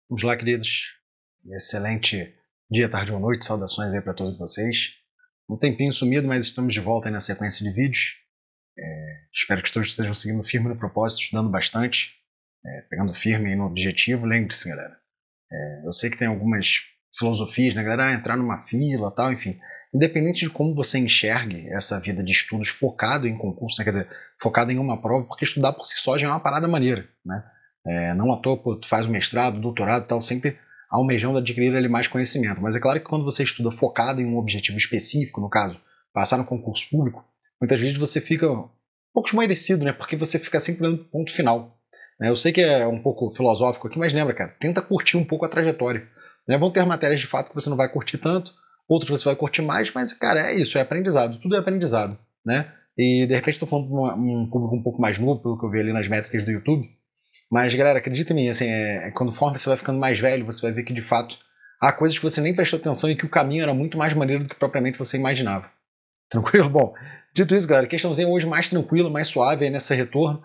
Vamos lá, queridos. Excelente dia, tarde ou noite. Saudações aí para todos vocês. Um tempinho sumido, mas estamos de volta aí na sequência de vídeos. Espero que todos estejam seguindo firme no propósito, estudando bastante, pegando firme aí no objetivo. Lembre-se, galera. Eu sei que tem algumas filosofias, né, galera? Entrar numa fila, tal, enfim. Independente de como você enxergue essa vida de estudos focado em concurso, né, quer dizer, focado em uma prova, porque estudar por si só já é uma parada maneira, né? Não à toa, pô, tu faz o mestrado, doutorado e tal, sempre almejando adquirir ali mais conhecimento. Mas é claro que quando você estuda focado em um objetivo específico, no caso, passar no concurso público, muitas vezes você fica um pouco esmairecido, né? Porque você fica sempre olhando pro ponto final. Eu sei que é um pouco filosófico aqui, mas lembra, cara, tenta curtir um pouco a trajetória. Vão ter matérias de fato que você não vai curtir tanto, outras você vai curtir mais, mas, cara, é isso, é aprendizado, tudo é aprendizado, né? E, de repente, estou falando para um público um pouco mais novo, pelo que eu vi ali nas métricas do YouTube, mas, galera, acredita em mim, assim, conforme você vai ficando mais velho, você vai ver que, de fato, há coisas que você nem prestou atenção e que o caminho era muito mais maneiro do que propriamente você imaginava. Tranquilo? Bom, dito isso, galera, questãozinha hoje mais tranquila, mais suave aí nesse retorno.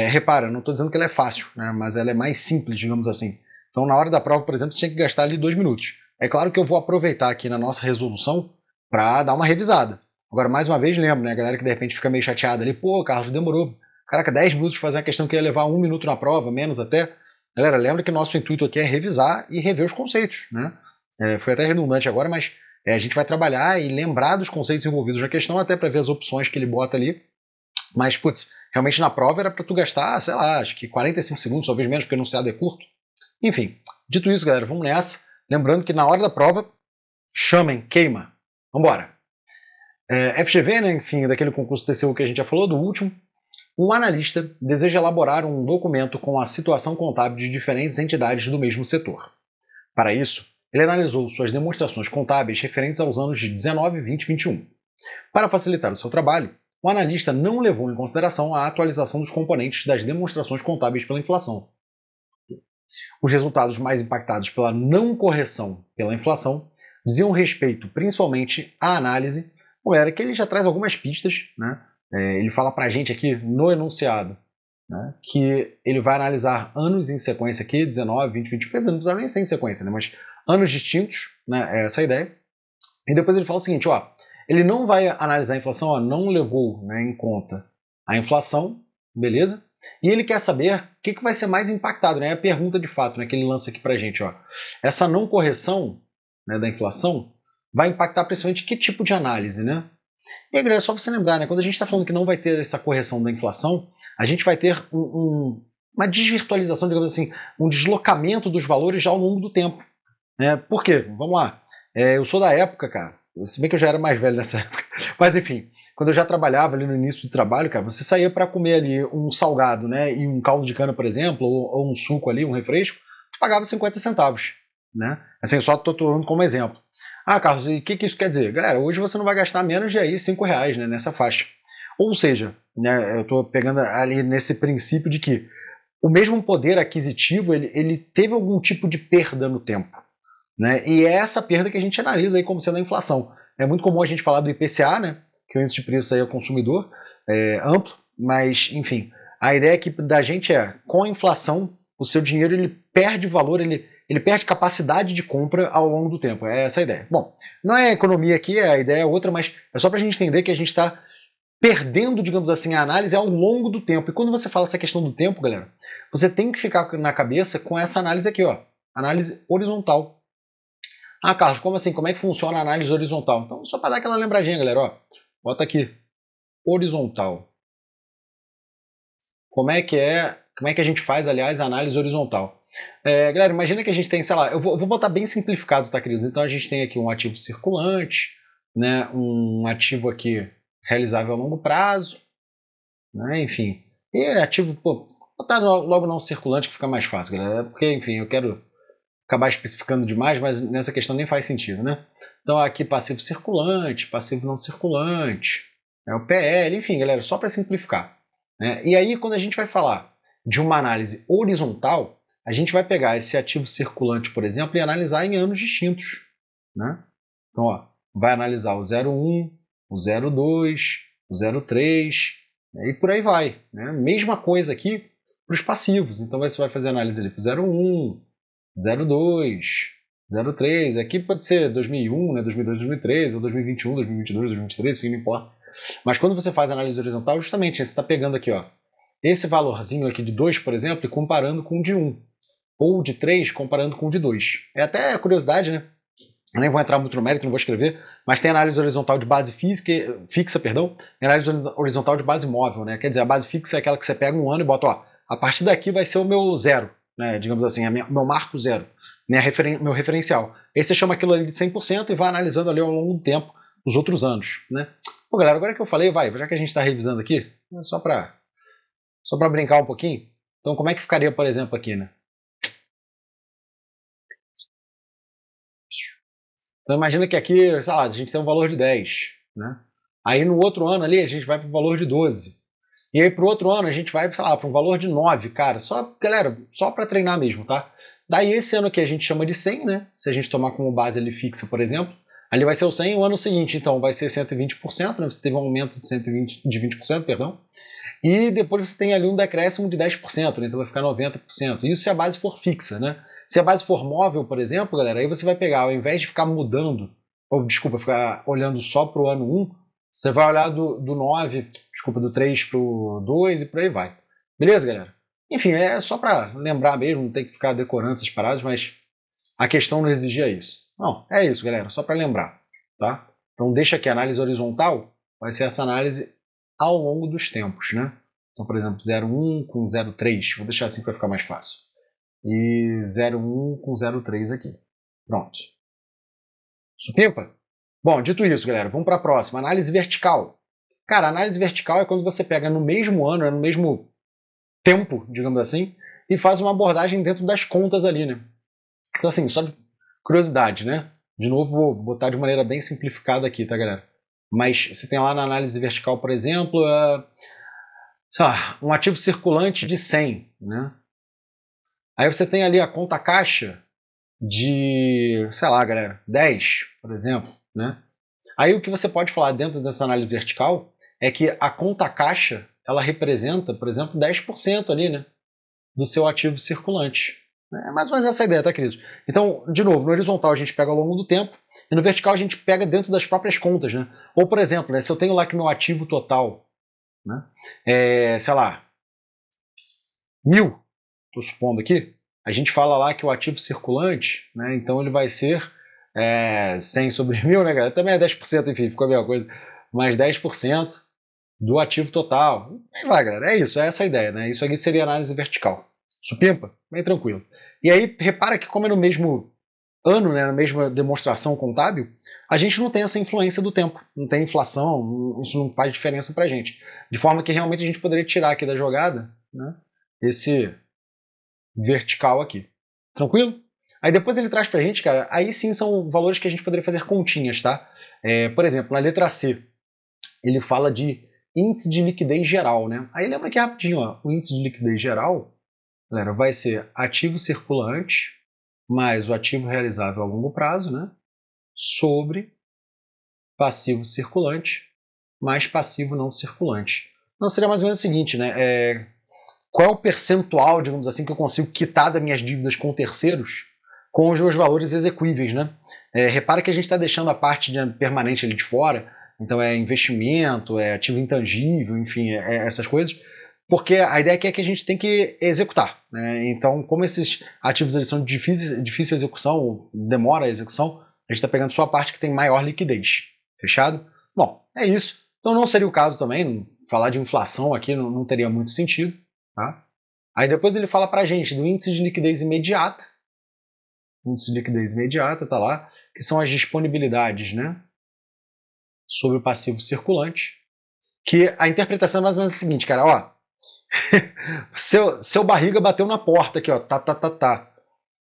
Repara, não estou dizendo que ela é fácil, né, mas ela é mais simples, digamos assim. Então, na hora da prova, por exemplo, você tinha que gastar ali 2 minutos. É claro que eu vou aproveitar aqui na nossa resolução para dar uma revisada. Agora, mais uma vez, lembro, né, a galera que de repente fica meio chateada ali, pô, Carlos, demorou. Caraca, 10 minutos para fazer uma questão que ia levar 1 minuto na prova, menos até. Galera, lembra que nosso intuito aqui é revisar e rever os conceitos, né? Foi até redundante agora, mas a gente vai trabalhar e lembrar dos conceitos envolvidos na questão, até para ver as opções que ele bota ali. Mas, putz, realmente na prova era para tu gastar, sei lá, acho que 45 segundos, talvez menos, porque o enunciado é curto. Enfim, dito isso, galera, vamos nessa. Lembrando que na hora da prova, chamem, queima. Vambora. FGV, né, enfim, daquele concurso TCU que a gente já falou, do último. Um analista deseja elaborar um documento com a situação contábil de diferentes entidades do mesmo setor. Para isso, ele analisou suas demonstrações contábeis referentes aos anos de 19, 20 e 21. Para facilitar o seu trabalho, o analista não levou em consideração a atualização dos componentes das demonstrações contábeis pela inflação. Os resultados mais impactados pela não correção pela inflação diziam respeito principalmente à análise. Galera, que ele já traz algumas pistas, né? Ele fala para a gente aqui no enunciado, né, que ele vai analisar anos em sequência aqui, 19, 20, 21, quer dizer, não precisa nem ser em sequência, né, mas anos distintos, né, é essa a ideia. E depois ele fala o seguinte, ó, ele não vai analisar a inflação, ó, não levou, né, em conta a inflação, beleza? E ele quer saber o que vai ser mais impactado, né? É a pergunta de fato, né, que ele lança aqui pra gente, ó. Essa não correção, né, da inflação vai impactar principalmente que tipo de análise, né? E aí, galera, só para você lembrar, né, quando a gente está falando que não vai ter essa correção da inflação, a gente vai ter uma desvirtualização, digamos assim, um deslocamento dos valores já ao longo do tempo. Por quê? Vamos lá. Eu sou da época, cara, se bem que eu já era mais velho nessa época, mas enfim, quando eu já trabalhava ali no início do trabalho, cara, você saía para comer ali um salgado, né, e um caldo de cana, por exemplo, ou um suco ali, um refresco, tu pagava 50 centavos, né? Assim, só tô tomando como exemplo. Ah, Carlos, e o que isso quer dizer? Galera, hoje você não vai gastar menos de aí R$ 5, né, nessa faixa. Ou seja, né, eu estou pegando ali nesse princípio de que o mesmo poder aquisitivo ele teve algum tipo de perda no tempo. Né? E é essa perda que a gente analisa aí como sendo a inflação. É muito comum a gente falar do IPCA, né, que é o índice de preço aí ao consumidor, amplo, mas, enfim, a ideia aqui da gente é, com a inflação, o seu dinheiro ele perde valor, ele perde capacidade de compra ao longo do tempo. É essa a ideia. Bom, não é economia aqui, a ideia é outra, mas é só para a gente entender que a gente está perdendo, digamos assim, a análise ao longo do tempo. E quando você fala essa questão do tempo, galera, você tem que ficar na cabeça com essa análise aqui, ó, análise horizontal. Ah, Carlos, como assim? Como é que funciona a análise horizontal? Então, só para dar aquela lembradinha, galera, ó, bota aqui, horizontal. Como é que a gente faz, aliás, a análise horizontal? Galera, imagina que a gente tem, sei lá, eu vou botar bem simplificado, tá, queridos? Então a gente tem aqui um ativo circulante, né, um ativo aqui realizável a longo prazo, né, enfim. E ativo, pô, botar logo não circulante que fica mais fácil, galera, porque, enfim, eu quero acabar especificando demais, mas nessa questão nem faz sentido, né? Então aqui passivo circulante, passivo não circulante, o PL, enfim, galera, só para simplificar. Né? E aí, quando a gente vai falar de uma análise horizontal, a gente vai pegar esse ativo circulante, por exemplo, e analisar em anos distintos. Né? Então, ó, vai analisar o 01, o 02, o 03, né? E por aí vai. Né? Mesma coisa aqui para os passivos. Então, você vai fazer análise ali para o 01, 02, 03. Aqui pode ser 2001, né? 2002, 2003, ou 2021, 2022, 2023, enfim, não importa. Mas quando você faz análise horizontal, justamente, você está pegando aqui, ó, esse valorzinho aqui de 2, por exemplo, e comparando com o de 1. Ou de 3 comparando com o de 2. É até curiosidade, né? Eu nem vou entrar muito no mérito, não vou escrever, mas tem análise horizontal de base fixa, e análise horizontal de base móvel, né? Quer dizer, a base fixa é aquela que você pega um ano e bota, ó, a partir daqui vai ser o meu zero, né? Digamos assim, meu marco zero, meu referencial. Aí você chama aquilo ali de 100% e vai analisando ali ao longo do tempo os outros anos, né? Pô, galera, agora que eu falei, já que a gente está revisando aqui, só para brincar um pouquinho, então como é que ficaria, por exemplo, aqui, né? Então imagina que aqui, sei lá, a gente tem um valor de 10, né? Aí no outro ano ali a gente vai para o valor de 12. E aí para o outro ano a gente vai, sei lá, para um valor de 9, cara. Galera, só para treinar mesmo, tá? Daí esse ano aqui a gente chama de 100, né? Se a gente tomar como base ali fixa, por exemplo, ali vai ser o 100, o ano seguinte, então, vai ser 120%, né? Você teve um aumento de 20%, perdão. E depois você tem ali um decréscimo de 10%, né? Então vai ficar 90%. Isso se a base for fixa, né? Se a base for móvel, por exemplo, galera, aí você vai pegar, ao invés de ficar mudando, ou desculpa, ficar olhando só para o ano 1, você vai olhar do 9, desculpa, do 3 para o 2 e por aí vai. Beleza, galera? Enfim, é só para lembrar mesmo, não tem que ficar decorando essas paradas, mas a questão não exigia isso. Não, é isso, galera, só para lembrar, tá? Então deixa aqui a análise horizontal, vai ser essa análise ao longo dos tempos, né? Então, por exemplo, 0,1 com 0,3, vou deixar assim para ficar mais fácil. E 0,1 com 0,3 aqui. Pronto. Supimpa? Bom, dito isso, galera, vamos para a próxima. Análise vertical. Cara, análise vertical é quando você pega no mesmo ano, no mesmo tempo, digamos assim, e faz uma abordagem dentro das contas ali, né? Então, assim, só de curiosidade, né? De novo, vou botar de maneira bem simplificada aqui, tá, galera? Mas você tem lá na análise vertical, por exemplo, um ativo circulante de 100, né? Aí você tem ali a conta caixa de, sei lá, galera, 10, por exemplo, né? Aí o que você pode falar dentro dessa análise vertical é que a conta caixa, ela representa, por exemplo, 10% ali, né? Do seu ativo circulante. É mais ou menos essa ideia, tá, queridos? Então, de novo, no horizontal a gente pega ao longo do tempo, e no vertical a gente pega dentro das próprias contas, né? Ou, por exemplo, né, se eu tenho lá que meu ativo total, né, sei lá, 1.000, estou supondo aqui, a gente fala lá que o ativo circulante, né, então ele vai ser 100 sobre 1.000, né, galera? Também é 10%, enfim, ficou a mesma coisa, mas 10% do ativo total. E vai, galera, é isso, é essa a ideia, né? Isso aqui seria análise vertical. Supimpa? Bem tranquilo. E aí, repara que como é no mesmo ano, né, na mesma demonstração contábil, a gente não tem essa influência do tempo, não tem inflação, isso não faz diferença para a gente. De forma que realmente a gente poderia tirar aqui da jogada, né, esse vertical aqui. Tranquilo? Aí depois ele traz para a gente, cara, aí sim são valores que a gente poderia fazer continhas, tá? Por exemplo, na letra C, ele fala de índice de liquidez geral, né? Aí lembra aqui rapidinho, ó, o índice de liquidez geral, galera, vai ser ativo circulante mais o ativo realizável a longo prazo, né, sobre passivo circulante mais passivo não circulante. Então seria mais ou menos o seguinte, né? Qual é o percentual, digamos assim, que eu consigo quitar das minhas dívidas com terceiros com os meus valores exequíveis, né? Repara que a gente está deixando a parte permanente ali de fora, então é investimento, é ativo intangível, enfim, essas coisas, porque a ideia aqui é que a gente tem que executar, né? Então, como esses ativos eles são de difícil execução, demora a execução, a gente está pegando só a parte que tem maior liquidez. Fechado? Bom, é isso. Então não seria o caso também, falar de inflação aqui não teria muito sentido. Tá? Aí depois ele fala para a gente do índice de liquidez imediata. Índice de liquidez imediata está lá, que são as disponibilidades, né, sobre o passivo circulante. Que a interpretação é mais ou menos a seguinte, cara, ó, seu barriga bateu na porta aqui, ó, tá.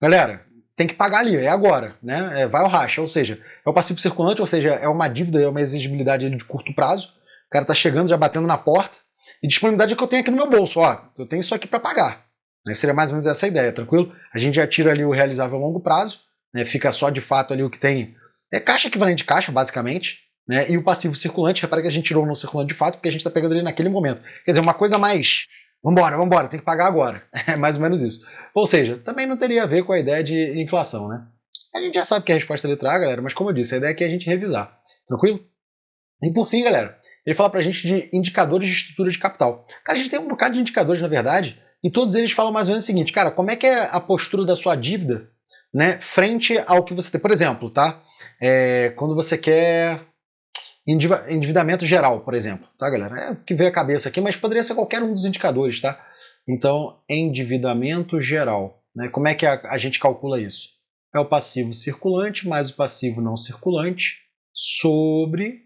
Galera, tem que pagar ali, é agora, né? Vai ao racha, ou seja, é o passivo circulante, ou seja, é uma dívida, é uma exigibilidade de curto prazo. O cara tá chegando, já batendo na porta, e disponibilidade é que eu tenho aqui no meu bolso, ó, eu tenho isso aqui para pagar. Seria mais ou menos essa a ideia, tranquilo? A gente já tira ali o realizável a longo prazo, né? Fica só de fato ali o que tem, caixa equivalente de caixa, basicamente, né? E o passivo circulante, repara que a gente tirou no circulante de fato, porque a gente está pegando ele naquele momento. Quer dizer, uma coisa mais vambora, vambora, tem que pagar agora. É mais ou menos isso. Ou seja, também não teria a ver com a ideia de inflação, né? A gente já sabe que a resposta é letra A, galera, mas como eu disse, a ideia aqui é a gente revisar. Tranquilo? E por fim, galera, ele fala pra gente de indicadores de estrutura de capital. Cara, a gente tem um bocado de indicadores, na verdade, e todos eles falam mais ou menos o seguinte, cara, como é que é a postura da sua dívida, né, frente ao que você tem. Por exemplo, tá? Quando você quer endividamento geral, por exemplo, tá, galera? É o que veio à cabeça aqui, mas poderia ser qualquer um dos indicadores, tá? Então, endividamento geral, né? Como é que a gente calcula isso? É o passivo circulante mais o passivo não circulante sobre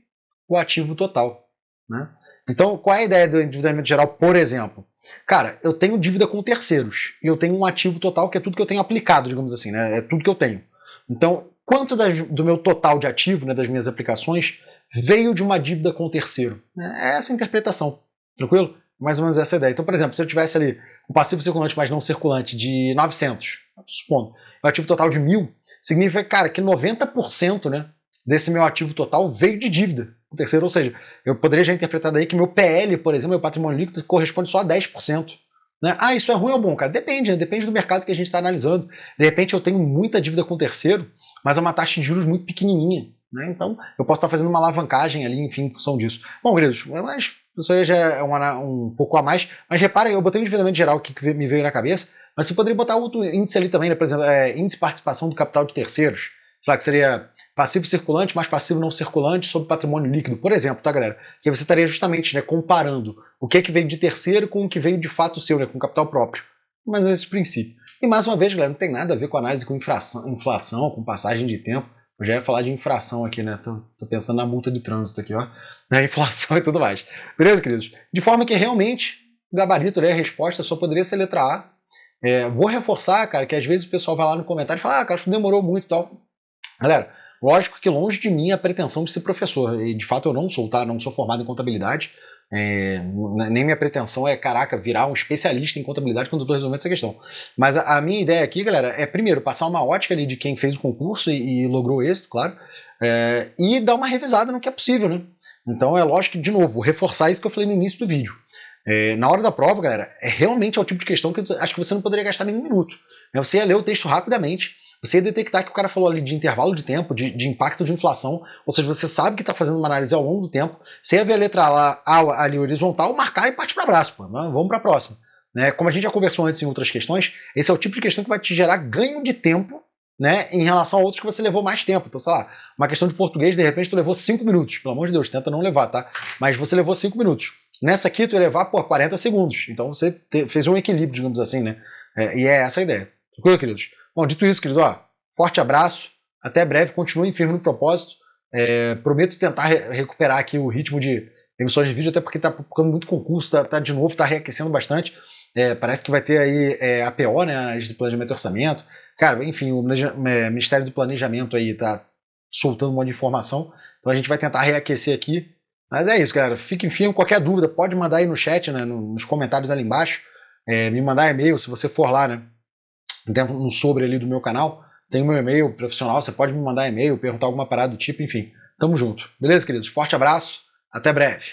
o ativo total, né? Então, qual é a ideia do endividamento geral, por exemplo? Cara, eu tenho dívida com terceiros e eu tenho um ativo total que é tudo que eu tenho aplicado, digamos assim, né? É tudo que eu tenho. Então, quanto do meu total de ativo, né, das minhas aplicações, veio de uma dívida com o terceiro? É essa a interpretação, tranquilo? Mais ou menos essa ideia. Então, por exemplo, se eu tivesse ali um passivo circulante mais não circulante de 900, supondo, um ativo total de 1.000, significa, cara, que 90%, né, desse meu ativo total veio de dívida com o terceiro. Ou seja, eu poderia já interpretar daí que meu PL, por exemplo, meu patrimônio líquido, corresponde só a 10%. Né? Ah, isso é ruim ou bom, cara? Depende, né? Depende do mercado que a gente está analisando. De repente eu tenho muita dívida com o terceiro, mas é uma taxa de juros muito pequenininha. Né? Então eu posso estar fazendo uma alavancagem ali, enfim, em função disso. Bom, queridos, mas isso aí já é um pouco a mais. Mas repara aí, eu botei um endividamento geral aqui que me veio na cabeça, mas você poderia botar outro índice ali também, né? Por exemplo, índice de participação do capital de terceiros. Sei lá, que seria passivo circulante mais passivo não circulante sobre patrimônio líquido, por exemplo, tá, galera? Que você estaria justamente, né, comparando o que veio de terceiro com o que veio de fato seu, né, com capital próprio. Mas é esse princípio. E mais uma vez, galera, não tem nada a ver com análise com inflação, com passagem de tempo. Eu já ia falar de infração aqui, né? Tô pensando na multa de trânsito aqui, ó. Na inflação e tudo mais. Beleza, queridos? De forma que realmente o gabarito, né, a resposta só poderia ser letra A. Vou reforçar, cara, que às vezes o pessoal vai lá no comentário e fala, cara, isso demorou muito e tal. Galera, lógico que longe de mim a pretensão de ser professor, e de fato eu não sou, tá? Não sou formado em contabilidade, nem minha pretensão é, caraca, virar um especialista em contabilidade quando eu estou resolvendo essa questão. Mas a minha ideia aqui, galera, é primeiro passar uma ótica ali de quem fez o concurso e logrou êxito, claro, e dar uma revisada no que é possível, né? Então é lógico que, de novo, reforçar isso que eu falei no início do vídeo. Na hora da prova, galera, realmente é o tipo de questão que eu acho que você não poderia gastar nenhum minuto. Você ia ler o texto rapidamente, você ia detectar que o cara falou ali de intervalo de tempo, de impacto de inflação, ou seja, você sabe que está fazendo uma análise ao longo do tempo, você ia ver a letra A ali horizontal, marcar e partir para o abraço, pô. Vamos para a próxima. Né? Como a gente já conversou antes em outras questões, esse é o tipo de questão que vai te gerar ganho de tempo, né, em relação a outros que você levou mais tempo. Então, sei lá, uma questão de português, de repente tu levou 5 minutos, pelo amor de Deus, tenta não levar, tá? Mas você levou 5 minutos. Nessa aqui tu ia levar, 40 segundos. Então você fez um equilíbrio, digamos assim, né? E é essa a ideia. Tranquilo, queridos? Bom, dito isso, queridos, ó, forte abraço, até breve, continuem firme no propósito. Prometo tentar recuperar aqui o ritmo de emissões de vídeo, até porque está ficando muito concurso, tá de novo, está reaquecendo bastante. Parece que vai ter aí APO, né, Análise de Planejamento e Orçamento. Cara, enfim, o Ministério do Planejamento aí está soltando um monte de informação, então a gente vai tentar reaquecer aqui. Mas é isso, galera. Fiquem firmes. Qualquer dúvida, pode mandar aí no chat, né, nos comentários ali embaixo. Me mandar e-mail, se você for lá, né, tem um sobre ali do meu canal. Tem o meu e-mail profissional, você pode me mandar e-mail, perguntar alguma parada do tipo, enfim. Tamo junto. Beleza, queridos? Forte abraço, até breve.